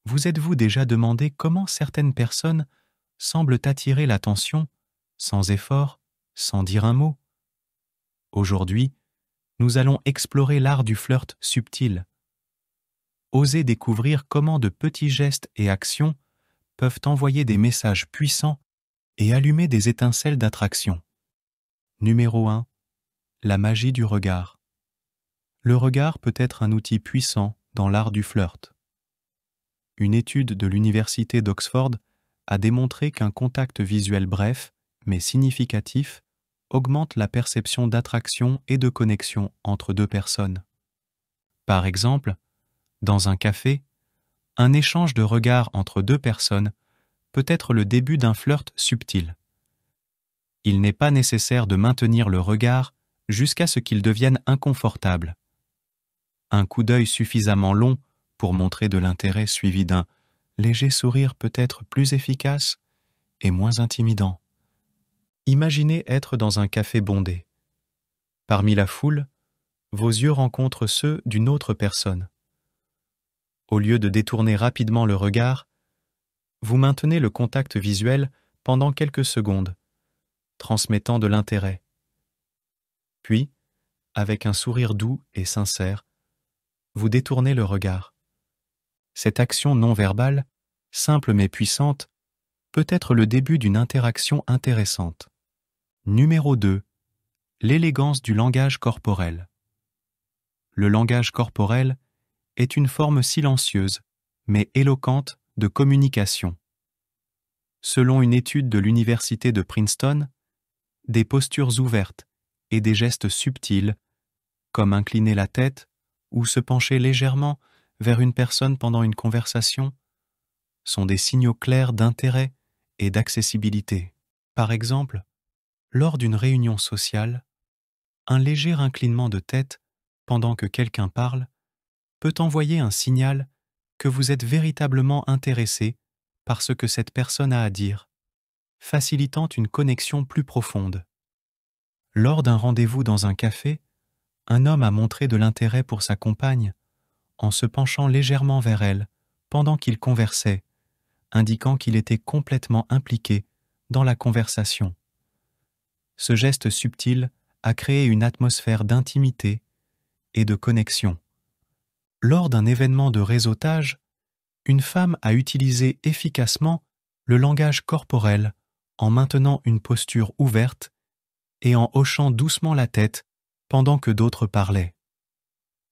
Vous êtes-vous déjà demandé comment certaines personnes semblent attirer l'attention, sans effort, sans dire un mot? Aujourd'hui, nous allons explorer l'art du flirt subtil. Osez découvrir comment de petits gestes et actions peuvent envoyer des messages puissants et allumer des étincelles d'attraction. Numéro 1. La magie du regard. Le regard peut être un outil puissant dans l'art du flirt. Une étude de l'Université d'Oxford a démontré qu'un contact visuel bref, mais significatif, augmente la perception d'attraction et de connexion entre deux personnes. Par exemple, dans un café, un échange de regards entre deux personnes peut être le début d'un flirt subtil. Il n'est pas nécessaire de maintenir le regard jusqu'à ce qu'il devienne inconfortable. Un coup d'œil suffisamment long pour montrer de l'intérêt suivi d'un léger sourire peut être plus efficace et moins intimidant. Imaginez être dans un café bondé. Parmi la foule, vos yeux rencontrent ceux d'une autre personne. Au lieu de détourner rapidement le regard, vous maintenez le contact visuel pendant quelques secondes, transmettant de l'intérêt. Puis, avec un sourire doux et sincère, vous détournez le regard. Cette action non verbale, simple mais puissante, peut être le début d'une interaction intéressante. Numéro 2. L'élégance du langage corporel. Le langage corporel est une forme silencieuse, mais éloquente de communication. Selon une étude de l'Université de Princeton, des postures ouvertes et des gestes subtils, comme incliner la tête ou se pencher légèrement vers une personne pendant une conversation, sont des signaux clairs d'intérêt et d'accessibilité. Par exemple, lors d'une réunion sociale, un léger inclinement de tête pendant que quelqu'un parle peut envoyer un signal que vous êtes véritablement intéressé par ce que cette personne a à dire, facilitant une connexion plus profonde. Lors d'un rendez-vous dans un café, un homme a montré de l'intérêt pour sa compagne en se penchant légèrement vers elle pendant qu'ils conversaient, indiquant qu'il était complètement impliqué dans la conversation. Ce geste subtil a créé une atmosphère d'intimité et de connexion. Lors d'un événement de réseautage, une femme a utilisé efficacement le langage corporel en maintenant une posture ouverte et en hochant doucement la tête pendant que d'autres parlaient.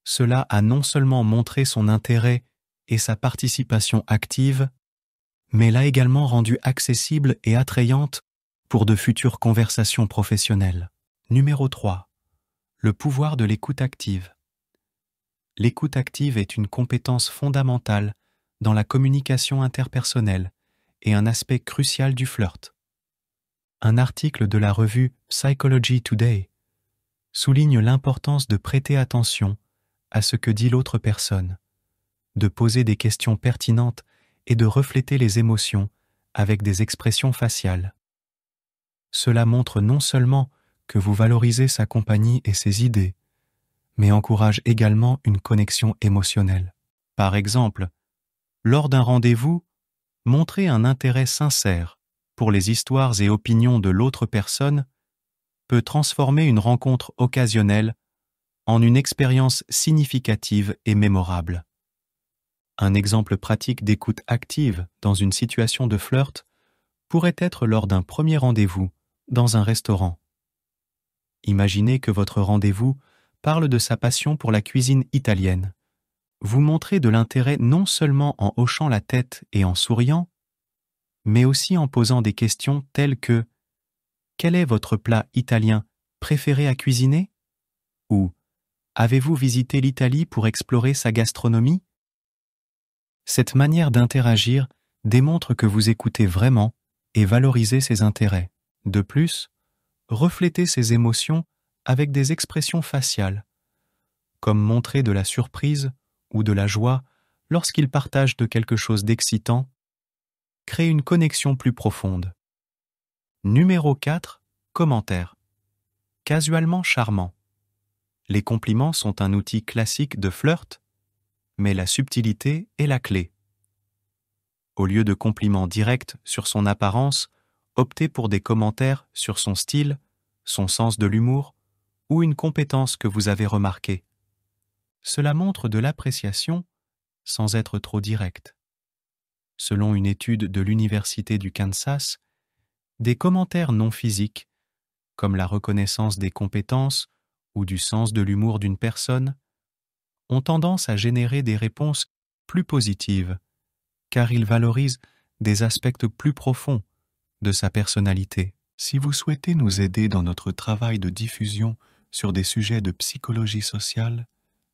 Cela a non seulement montré son intérêt et sa participation active, mais l'a également rendue accessible et attrayante pour de futures conversations professionnelles. Numéro 3. Le pouvoir de l'écoute active. L'écoute active est une compétence fondamentale dans la communication interpersonnelle et un aspect crucial du flirt. Un article de la revue Psychology Today souligne l'importance de prêter attention à ce que dit l'autre personne, de poser des questions pertinentes et de refléter les émotions avec des expressions faciales. Cela montre non seulement que vous valorisez sa compagnie et ses idées, mais encourage également une connexion émotionnelle. Par exemple, lors d'un rendez-vous, montrez un intérêt sincère pour les histoires et opinions de l'autre personne peut transformer une rencontre occasionnelle en une expérience significative et mémorable. Un exemple pratique d'écoute active dans une situation de flirt pourrait être lors d'un premier rendez-vous dans un restaurant. Imaginez que votre rendez-vous parle de sa passion pour la cuisine italienne. Vous montrez de l'intérêt non seulement en hochant la tête et en souriant, mais aussi en posant des questions telles que « Quel est votre plat italien préféré à cuisiner ?» ou « Avez-vous visité l'Italie pour explorer sa gastronomie ?» Cette manière d'interagir démontre que vous écoutez vraiment et valorisez ses intérêts. De plus, reflétez ses émotions avec des expressions faciales, comme montrer de la surprise ou de la joie lorsqu'il partage de quelque chose d'excitant, crée une connexion plus profonde. Numéro 4. Commentaires. Casualement charmant. Les compliments sont un outil classique de flirt, mais la subtilité est la clé. Au lieu de compliments directs sur son apparence, optez pour des commentaires sur son style, son sens de l'humour ou une compétence que vous avez remarquée. Cela montre de l'appréciation sans être trop direct. Selon une étude de l'Université du Kansas, des commentaires non physiques, comme la reconnaissance des compétences ou du sens de l'humour d'une personne, ont tendance à générer des réponses plus positives, car ils valorisent des aspects plus profonds de sa personnalité. Si vous souhaitez nous aider dans notre travail de diffusion sur des sujets de psychologie sociale,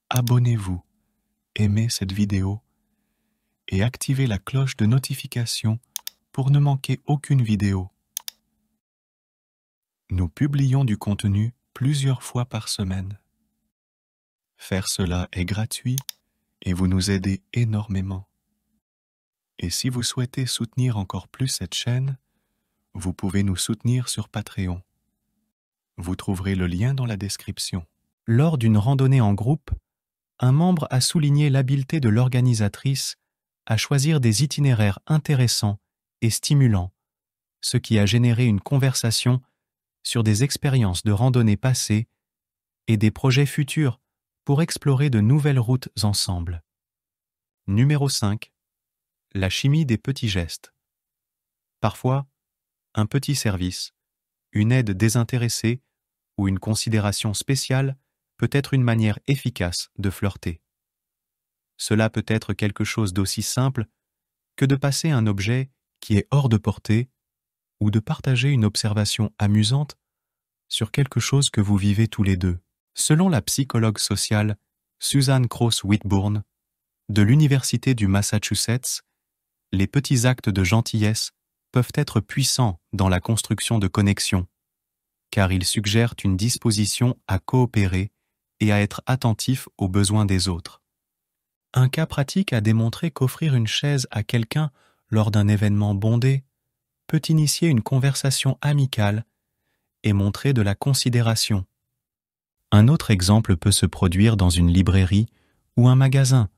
abonnez-vous, aimez cette vidéo et activez la cloche de notification pour ne manquer aucune vidéo. Nous publions du contenu plusieurs fois par semaine. Faire cela est gratuit et vous nous aidez énormément. Et si vous souhaitez soutenir encore plus cette chaîne, vous pouvez nous soutenir sur Patreon. Vous trouverez le lien dans la description. Lors d'une randonnée en groupe, un membre a souligné l'habileté de l'organisatrice à choisir des itinéraires intéressants et stimulants, ce qui a généré une conversation sur des expériences de randonnée passées et des projets futurs pour explorer de nouvelles routes ensemble. Numéro 5. La chimie des petits gestes. Parfois, un petit service, une aide désintéressée ou une considération spéciale peut être une manière efficace de flirter. Cela peut être quelque chose d'aussi simple que de passer un objet qui est hors de portée ou de partager une observation amusante sur quelque chose que vous vivez tous les deux. Selon la psychologue sociale Suzanne Cross-Whitbourne de l'Université du Massachusetts, les petits actes de gentillesse peuvent être puissants dans la construction de connexions, car ils suggèrent une disposition à coopérer et à être attentif aux besoins des autres. Un cas pratique a démontré qu'offrir une chaise à quelqu'un lors d'un événement bondé peut initier une conversation amicale et montrer de la considération. Un autre exemple peut se produire dans une librairie ou un magasin.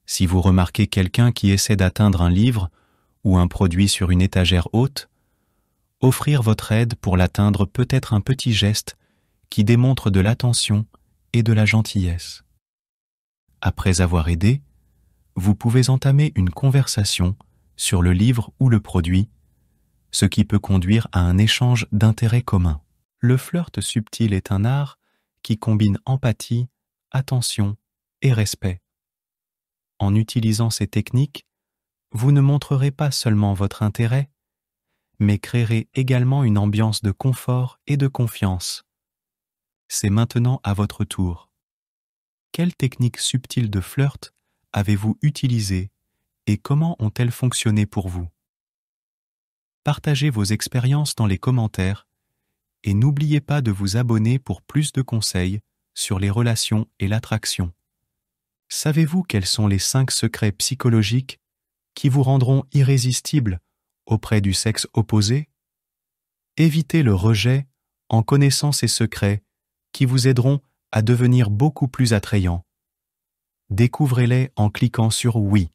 Si vous remarquez quelqu'un qui essaie d'atteindre un livre ou un produit sur une étagère haute, offrir votre aide pour l'atteindre peut être un petit geste qui démontre de l'attention et de la gentillesse. Après avoir aidé, vous pouvez entamer une conversation sur le livre ou le produit, ce qui peut conduire à un échange d'intérêts communs. Le flirt subtil est un art qui combine empathie, attention et respect. En utilisant ces techniques, vous ne montrerez pas seulement votre intérêt, mais créerez également une ambiance de confort et de confiance. C'est maintenant à votre tour. Quelles techniques subtiles de flirt avez-vous utilisées et comment ont-elles fonctionné pour vous? Partagez vos expériences dans les commentaires et n'oubliez pas de vous abonner pour plus de conseils sur les relations et l'attraction. Savez-vous quels sont les 5 secrets psychologiques qui vous rendront irrésistibles auprès du sexe opposé? Évitez le rejet en connaissant ces secrets qui vous aideront à devenir beaucoup plus attrayants. Découvrez-les en cliquant sur « Oui ».